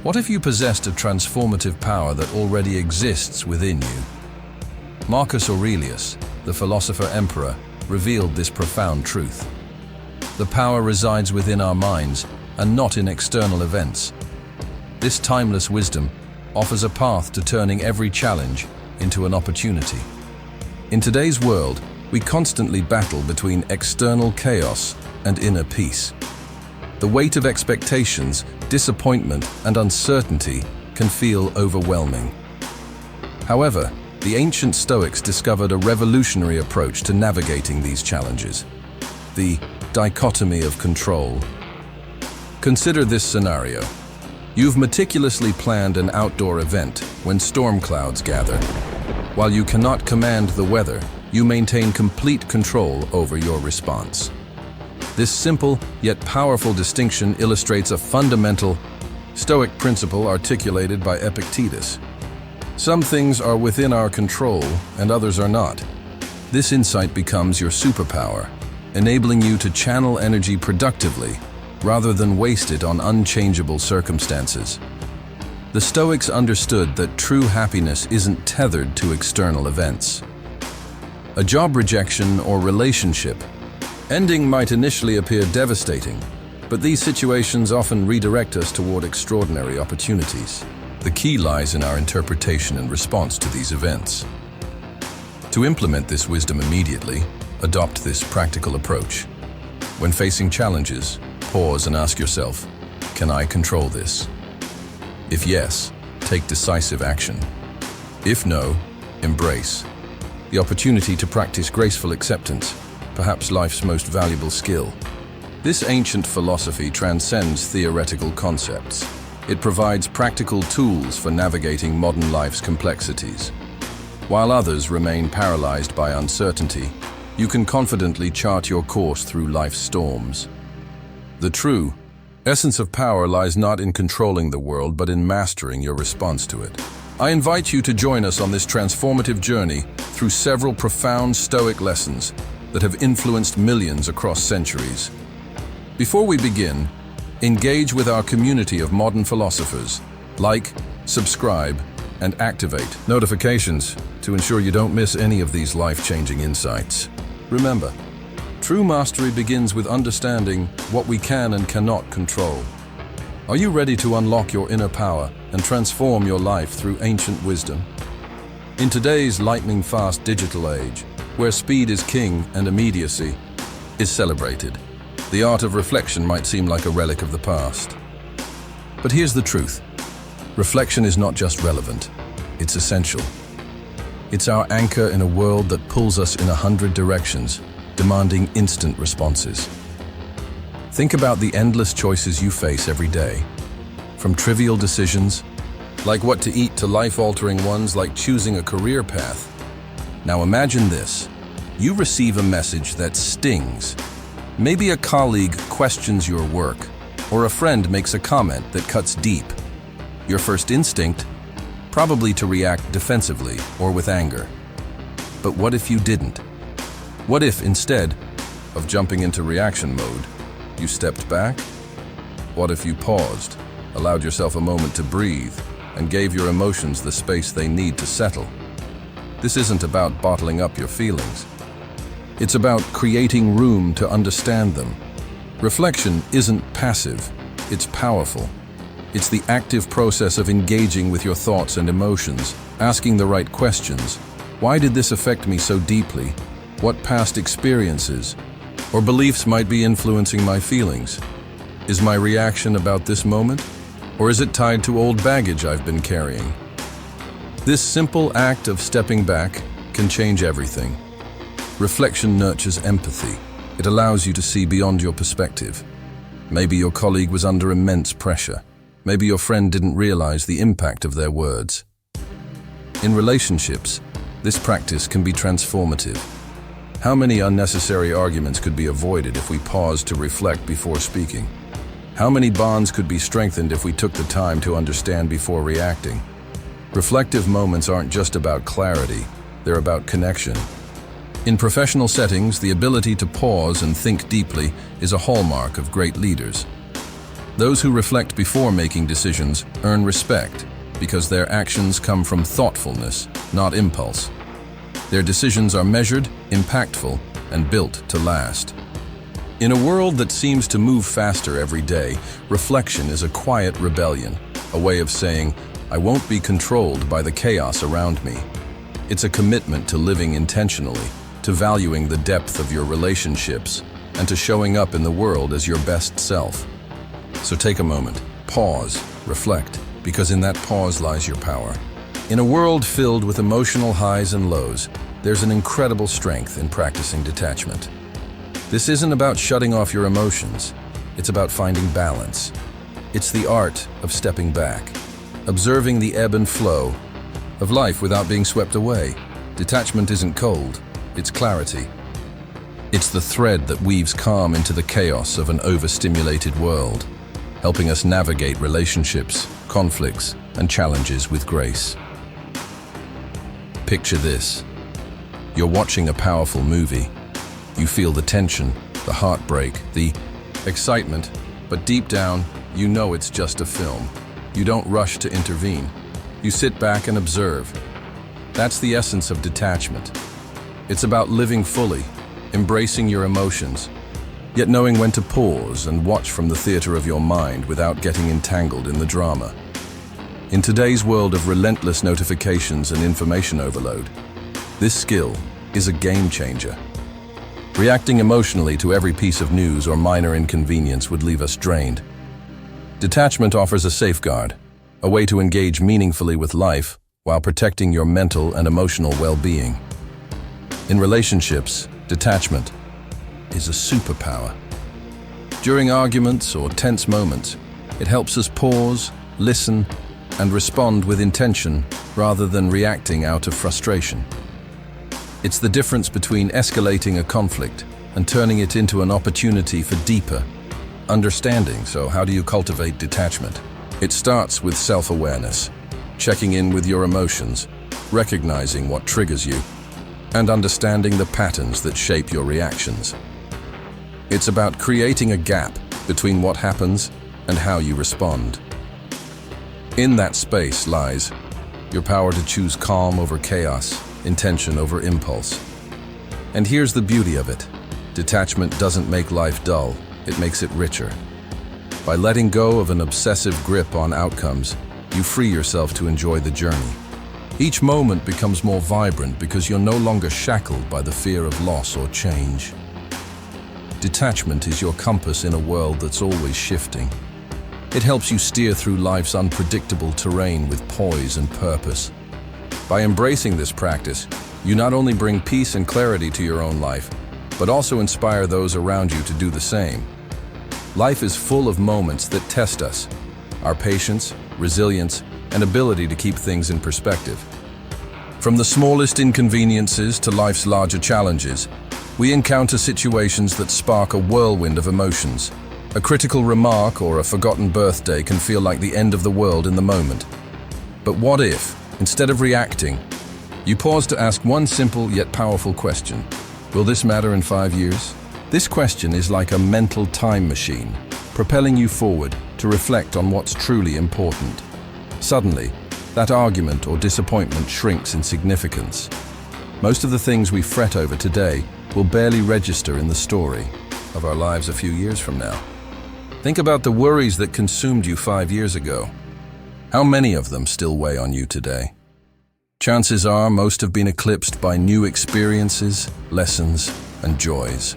What if you possessed a transformative power that already exists within you? Marcus Aurelius, the philosopher-emperor, revealed this profound truth. The power resides within our minds and not in external events. This timeless wisdom offers a path to turning every challenge into an opportunity. In today's world, we constantly battle between external chaos and inner peace. The weight of expectations, disappointment, and uncertainty can feel overwhelming. However, the ancient Stoics discovered a revolutionary approach to navigating these challenges: the dichotomy of control. Consider this scenario. You've meticulously planned an outdoor event when storm clouds gather. While you cannot command the weather, you maintain complete control over your response. This simple yet powerful distinction illustrates a fundamental Stoic principle articulated by Epictetus. Some things are within our control and others are not. This insight becomes your superpower, enabling you to channel energy productively rather than waste it on unchangeable circumstances. The Stoics understood that true happiness isn't tethered to external events. A job rejection or relationship ending might initially appear devastating, but these situations often redirect us toward extraordinary opportunities. The key lies in our interpretation and response to these events. To implement this wisdom immediately, adopt this practical approach. When facing challenges, pause and ask yourself, can I control this? If yes, take decisive action. If no, embrace the opportunity to practice graceful acceptance, perhaps life's most valuable skill. This ancient philosophy transcends theoretical concepts. It provides practical tools for navigating modern life's complexities. While others remain paralyzed by uncertainty, you can confidently chart your course through life's storms. The true essence of power lies not in controlling the world, but in mastering your response to it. I invite you to join us on this transformative journey through several profound Stoic lessons that have influenced millions across centuries. Before we begin, engage with our community of modern philosophers. Like, subscribe, and activate notifications to ensure you don't miss any of these life-changing insights. Remember, true mastery begins with understanding what we can and cannot control. Are you ready to unlock your inner power and transform your life through ancient wisdom? In today's lightning-fast digital age, where speed is king and immediacy is celebrated, the art of reflection might seem like a relic of the past. But here's the truth. Reflection is not just relevant, it's essential. It's our anchor in a world that pulls us in 100 directions, demanding instant responses. Think about the endless choices you face every day, from trivial decisions, like what to eat, to life-altering ones like choosing a career path. Now imagine this. You receive a message that stings. Maybe a colleague questions your work, or a friend makes a comment that cuts deep. Your first instinct? Probably to react defensively or with anger. But what if you didn't? What if, instead of jumping into reaction mode, you stepped back? What if you paused, allowed yourself a moment to breathe, and gave your emotions the space they need to settle? This isn't about bottling up your feelings. It's about creating room to understand them. Reflection isn't passive, it's powerful. It's the active process of engaging with your thoughts and emotions, asking the right questions. Why did this affect me so deeply? What past experiences or beliefs might be influencing my feelings? Is my reaction about this moment? Or is it tied to old baggage I've been carrying? This simple act of stepping back can change everything. Reflection nurtures empathy. It allows you to see beyond your perspective. Maybe your colleague was under immense pressure. Maybe your friend didn't realize the impact of their words. In relationships, this practice can be transformative. How many unnecessary arguments could be avoided if we paused to reflect before speaking? How many bonds could be strengthened if we took the time to understand before reacting? Reflective moments aren't just about clarity, they're about connection. In professional settings, the ability to pause and think deeply is a hallmark of great leaders. Those who reflect before making decisions earn respect because their actions come from thoughtfulness, not impulse. Their decisions are measured, impactful, and built to last. In a world that seems to move faster every day, reflection is a quiet rebellion, a way of saying, I won't be controlled by the chaos around me. It's a commitment to living intentionally, to valuing the depth of your relationships, and to showing up in the world as your best self. So take a moment, pause, reflect, because in that pause lies your power. In a world filled with emotional highs and lows, there's an incredible strength in practicing detachment. This isn't about shutting off your emotions, it's about finding balance. It's the art of stepping back, observing the ebb and flow of life without being swept away. Detachment isn't cold, it's clarity. It's the thread that weaves calm into the chaos of an overstimulated world, helping us navigate relationships, conflicts, and challenges with grace. Picture this. You're watching a powerful movie. You feel the tension, the heartbreak, the excitement, but deep down, you know it's just a film. You don't rush to intervene. You sit back and observe. That's the essence of detachment. It's about living fully, embracing your emotions, yet knowing when to pause and watch from the theater of your mind without getting entangled in the drama. In today's world of relentless notifications and information overload, this skill is a game changer. Reacting emotionally to every piece of news or minor inconvenience would leave us drained. Detachment offers a safeguard, a way to engage meaningfully with life while protecting your mental and emotional well-being. In relationships, detachment is a superpower. During arguments or tense moments, it helps us pause, listen, and respond with intention rather than reacting out of frustration. It's the difference between escalating a conflict and turning it into an opportunity for deeper understanding. So how do you cultivate detachment? It starts with self-awareness, checking in with your emotions, recognizing what triggers you, and understanding the patterns that shape your reactions. It's about creating a gap between what happens and how you respond. In that space lies your power to choose calm over chaos, intention over impulse. And here's the beauty of it. Detachment doesn't make life dull, it makes it richer. By letting go of an obsessive grip on outcomes, you free yourself to enjoy the journey. Each moment becomes more vibrant because you're no longer shackled by the fear of loss or change. Detachment is your compass in a world that's always shifting. It helps you steer through life's unpredictable terrain with poise and purpose. By embracing this practice, you not only bring peace and clarity to your own life, but also inspire those around you to do the same. Life is full of moments that test us, our patience, resilience, and ability to keep things in perspective. From the smallest inconveniences to life's larger challenges, we encounter situations that spark a whirlwind of emotions. A critical remark or a forgotten birthday can feel like the end of the world in the moment. But what if, instead of reacting, you pause to ask one simple yet powerful question? Will this matter in 5 years? This question is like a mental time machine, propelling you forward to reflect on what's truly important. Suddenly, that argument or disappointment shrinks in significance. Most of the things we fret over today will barely register in the story of our lives a few years from now. Think about the worries that consumed you 5 years ago. How many of them still weigh on you today? Chances are most have been eclipsed by new experiences, lessons, and joys.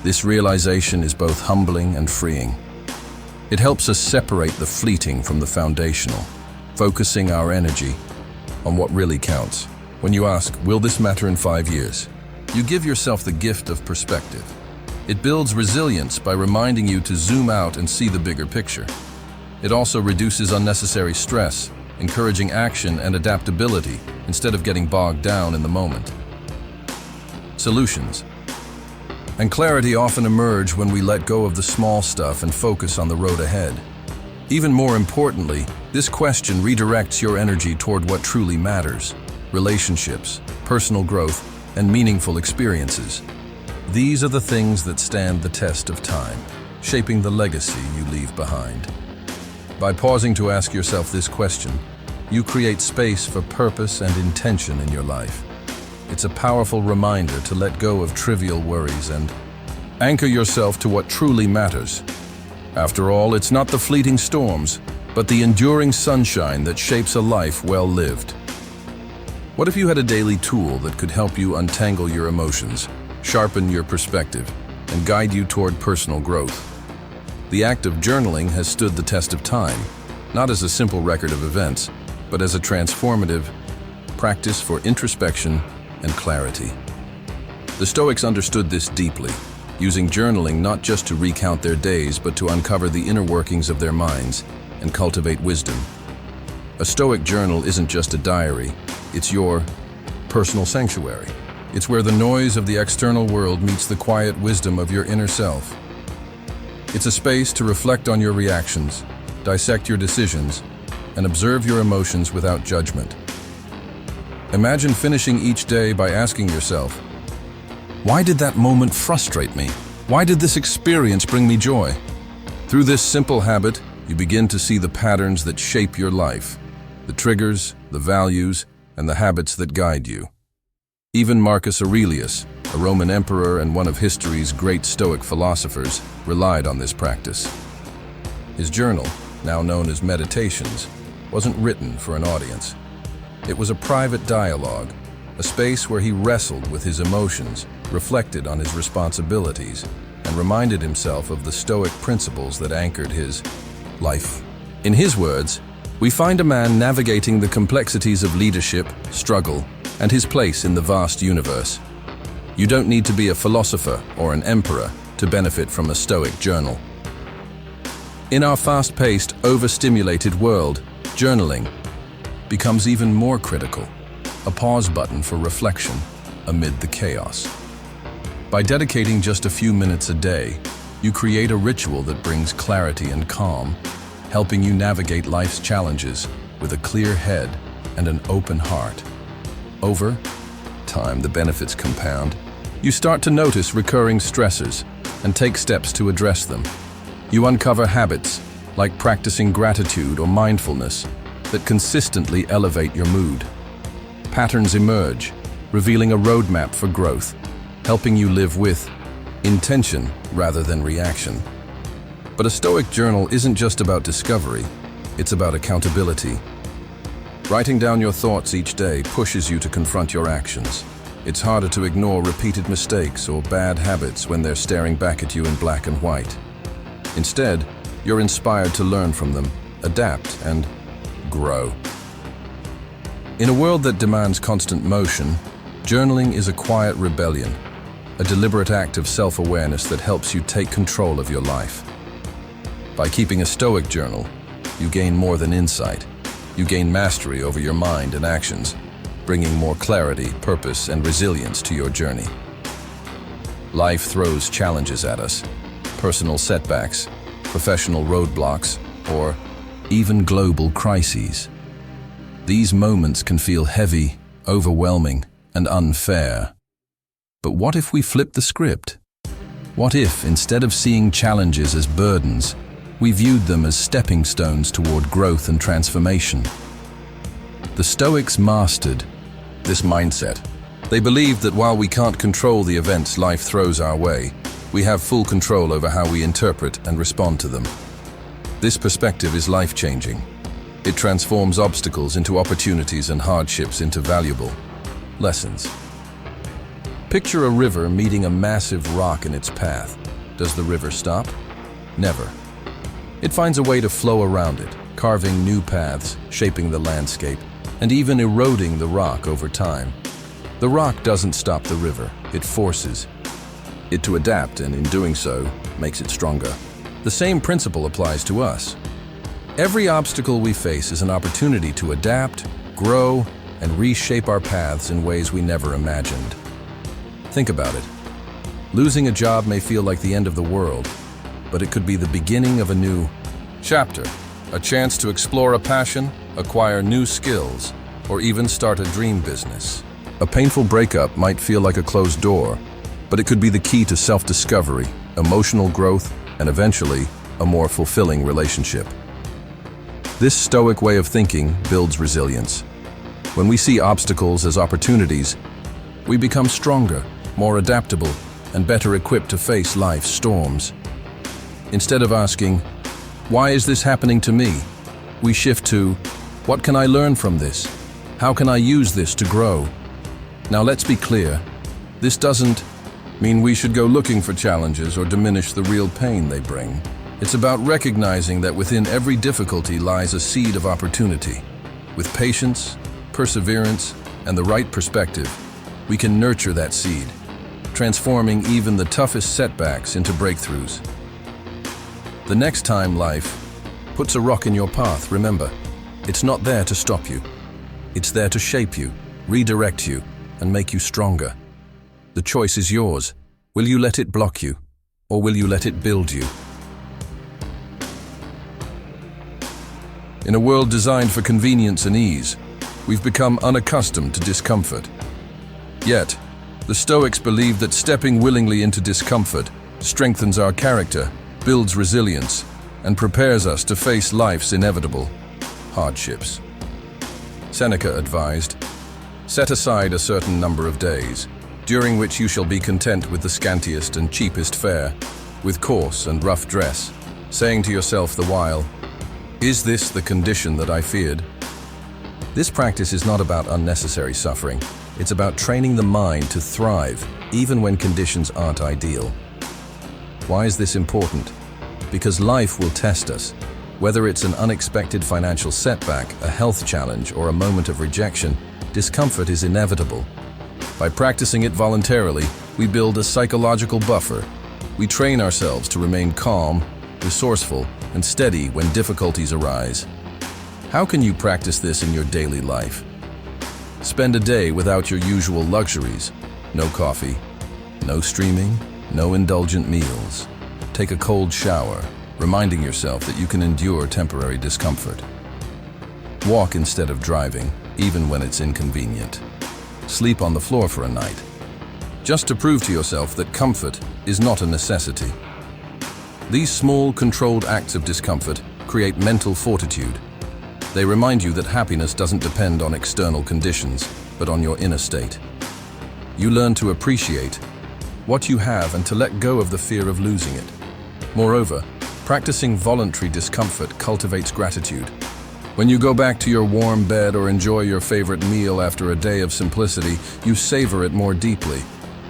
This realization is both humbling and freeing. It helps us separate the fleeting from the foundational, focusing our energy on what really counts. When you ask, will this matter in 5 years? You give yourself the gift of perspective. It builds resilience by reminding you to zoom out and see the bigger picture. It also reduces unnecessary stress, encouraging action and adaptability instead of getting bogged down in the moment. Solutions and clarity often emerge when we let go of the small stuff and focus on the road ahead. Even more importantly, this question redirects your energy toward what truly matters: relationships, personal growth, and meaningful experiences. These are the things that stand the test of time. shaping the legacy you leave behind. By pausing to ask yourself this question, you create space for purpose and intention in your life. It's a powerful reminder to let go of trivial worries and anchor yourself to what truly matters. After all, it's not the fleeting storms, but the enduring sunshine that shapes a life well lived. What if you had a daily tool that could help you untangle your emotions, sharpen your perspective, and guide you toward personal growth? The act of journaling has stood the test of time, not as a simple record of events, but as a transformative practice for introspection and clarity. The Stoics understood this deeply, using journaling not just to recount their days, but to uncover the inner workings of their minds and cultivate wisdom. A Stoic journal isn't just a diary, it's your personal sanctuary. It's where the noise of the external world meets the quiet wisdom of your inner self. It's a space to reflect on your reactions, dissect your decisions, and observe your emotions without judgment. Imagine finishing each day by asking yourself, why did that moment frustrate me? Why did this experience bring me joy? Through this simple habit, you begin to see the patterns that shape your life, the triggers, the values, and the habits that guide you. Even Marcus Aurelius, a Roman emperor and one of history's great Stoic philosophers, relied on this practice. His journal, now known as Meditations, wasn't written for an audience. It was a private dialogue, a space where he wrestled with his emotions, reflected on his responsibilities, and reminded himself of the Stoic principles that anchored his life. In his words, we find a man navigating the complexities of leadership, struggle, and his place in the vast universe. You don't need to be a philosopher or an emperor to benefit from a Stoic journal. In our fast-paced, overstimulated world, journaling becomes even more critical, a pause button for reflection amid the chaos. By dedicating just a few minutes a day, you create a ritual that brings clarity and calm, helping you navigate life's challenges with a clear head and an open heart. Over time, the benefits compound. You start to notice recurring stressors and take steps to address them. You uncover habits, like practicing gratitude or mindfulness, that consistently elevate your mood. Patterns emerge, revealing a roadmap for growth, helping you live with intention rather than reaction. But a Stoic journal isn't just about discovery, it's about accountability. Writing down your thoughts each day pushes you to confront your actions. It's harder to ignore repeated mistakes or bad habits when they're staring back at you in black and white. Instead, you're inspired to learn from them, adapt, and grow. In a world that demands constant motion, journaling is a quiet rebellion, a deliberate act of self-awareness that helps you take control of your life. By keeping a Stoic journal, you gain more than insight. You gain mastery over your mind and actions, bringing more clarity, purpose, and resilience to your journey. Life throws challenges at us, personal setbacks, professional roadblocks, or even global crises. These moments can feel heavy, overwhelming, and unfair. But what if we flip the script? What if, instead of seeing challenges as burdens, we viewed them as stepping stones toward growth and transformation? The Stoics mastered this mindset. They believed that while we can't control the events life throws our way, we have full control over how we interpret and respond to them. This perspective is life-changing. It transforms obstacles into opportunities and hardships into valuable lessons. Picture a river meeting a massive rock in its path. Does the river stop? Never. It finds a way to flow around it, carving new paths, shaping the landscape, and even eroding the rock over time. The rock doesn't stop the river, it forces it to adapt, and in doing so, makes it stronger. The same principle applies to us. Every obstacle we face is an opportunity to adapt, grow, and reshape our paths in ways we never imagined. Think about it. Losing a job may feel like the end of the world, but it could be the beginning of a new chapter, a chance to explore a passion, acquire new skills, or even start a dream business. A painful breakup might feel like a closed door, but it could be the key to self-discovery, emotional growth, and eventually, a more fulfilling relationship. This Stoic way of thinking builds resilience. When we see obstacles as opportunities, we become stronger, more adaptable, and better equipped to face life's storms. Instead of asking, "Why is this happening to me?" we shift to, "What can I learn from this? How can I use this to grow?" Now let's be clear, this doesn't mean we should go looking for challenges or diminish the real pain they bring. It's about recognizing that within every difficulty lies a seed of opportunity. With patience, perseverance, and the right perspective, we can nurture that seed, transforming even the toughest setbacks into breakthroughs. The next time life puts a rock in your path, remember, it's not there to stop you. It's there to shape you, redirect you, and make you stronger. The choice is yours. Will you let it block you, or will you let it build you? In a world designed for convenience and ease, we've become unaccustomed to discomfort. Yet, the Stoics believe that stepping willingly into discomfort strengthens our character, builds resilience, and prepares us to face life's inevitable hardships. Seneca advised, "Set aside a certain number of days, during which you shall be content with the scantiest and cheapest fare, with coarse and rough dress, saying to yourself the while, 'Is this the condition that I feared?'" This practice is not about unnecessary suffering. It's about training the mind to thrive, even when conditions aren't ideal. Why is this important? Because life will test us. Whether it's an unexpected financial setback, a health challenge, or a moment of rejection, discomfort is inevitable. By practicing it voluntarily, we build a psychological buffer. We train ourselves to remain calm, resourceful, and steady when difficulties arise. How can you practice this in your daily life? Spend a day without your usual luxuries. No coffee, no streaming, no indulgent meals. Take a cold shower, reminding yourself that you can endure temporary discomfort. Walk instead of driving, even when it's inconvenient. Sleep on the floor for a night, just to prove to yourself that comfort is not a necessity. These small, controlled acts of discomfort create mental fortitude. They remind you that happiness doesn't depend on external conditions, but on your inner state. You learn to appreciate what you have and to let go of the fear of losing it. Moreover, practicing voluntary discomfort cultivates gratitude. When you go back to your warm bed or enjoy your favorite meal after a day of simplicity, you savor it more deeply.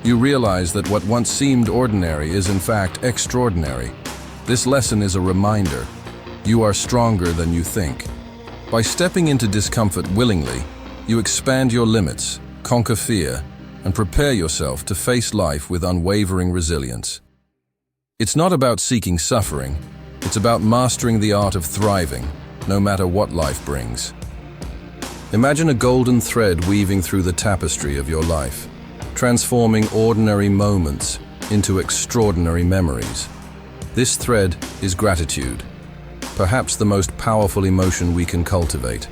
You realize that what once seemed ordinary is in fact extraordinary. This lesson is a reminder. You are stronger than you think. By stepping into discomfort willingly, you expand your limits, conquer fear, and prepare yourself to face life with unwavering resilience. It's not about seeking suffering, it's about mastering the art of thriving, no matter what life brings. Imagine a golden thread weaving through the tapestry of your life, transforming ordinary moments into extraordinary memories. This thread is gratitude, perhaps the most powerful emotion we can cultivate.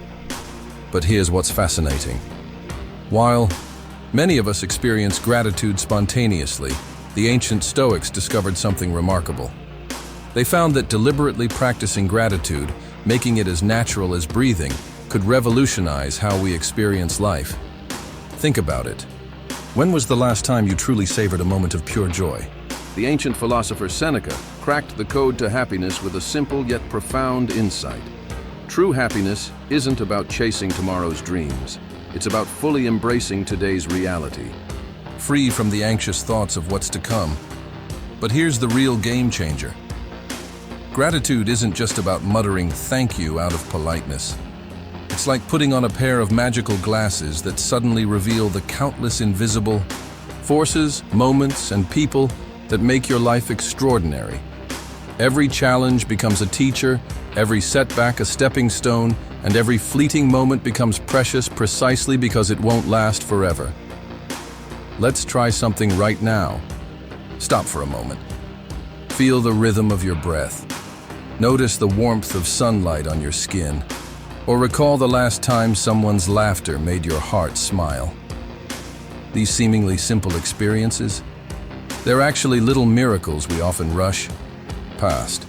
But here's what's fascinating. While many of us experience gratitude spontaneously, the ancient Stoics discovered something remarkable. They found that deliberately practicing gratitude, making it as natural as breathing, could revolutionize how we experience life. Think about it. When was the last time you truly savored a moment of pure joy? The ancient philosopher Seneca cracked the code to happiness with a simple yet profound insight. True happiness isn't about chasing tomorrow's dreams. It's about fully embracing today's reality, free from the anxious thoughts of what's to come. But here's the real game changer. Gratitude isn't just about muttering thank you out of politeness. It's like putting on a pair of magical glasses that suddenly reveal the countless invisible forces, moments, and people that make your life extraordinary. Every challenge becomes a teacher, every setback a stepping stone, and every fleeting moment becomes precious precisely because it won't last forever. Let's try something right now. Stop for a moment. Feel the rhythm of your breath. Notice the warmth of sunlight on your skin. Or recall the last time someone's laughter made your heart smile. These seemingly simple experiences, they're actually little miracles we often rush past.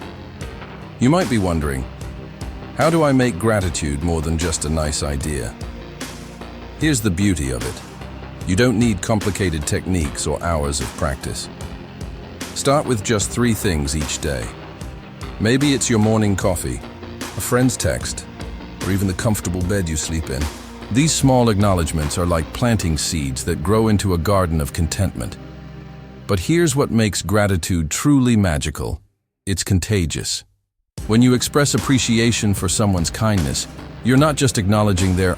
You might be wondering, how do I make gratitude more than just a nice idea? Here's the beauty of it. You don't need complicated techniques or hours of practice. Start with just 3 things each day. Maybe it's your morning coffee, a friend's text, or even the comfortable bed you sleep in. These small acknowledgements are like planting seeds that grow into a garden of contentment. But here's what makes gratitude truly magical. It's contagious. When you express appreciation for someone's kindness, you're not just acknowledging their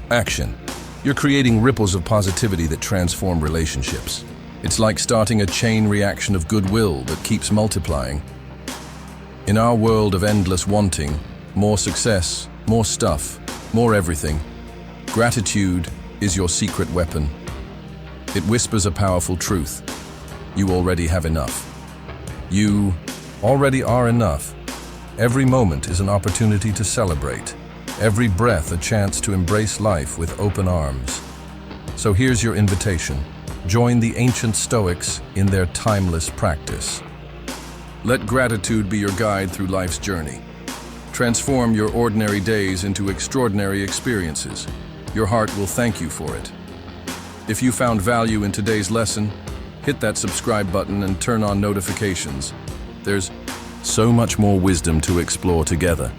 action. You're creating ripples of positivity that transform relationships. It's like starting a chain reaction of goodwill that keeps multiplying. In our world of endless wanting, more success, more stuff, more everything, gratitude is your secret weapon. It whispers a powerful truth. You already have enough. You already are enough. Every moment is an opportunity to celebrate. Every breath a chance to embrace life with open arms. So here's your invitation. Join the ancient Stoics in their timeless practice. Let gratitude be your guide through life's journey. Transform your ordinary days into extraordinary experiences. Your heart will thank you for it. If you found value in today's lesson, hit that subscribe button and turn on notifications. There's so much more wisdom to explore together.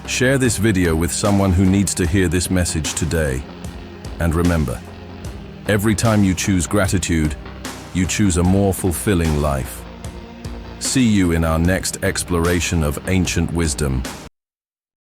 Share this video with someone who needs to hear this message today. And remember, every time you choose gratitude, you choose a more fulfilling life. See you in our next exploration of ancient wisdom.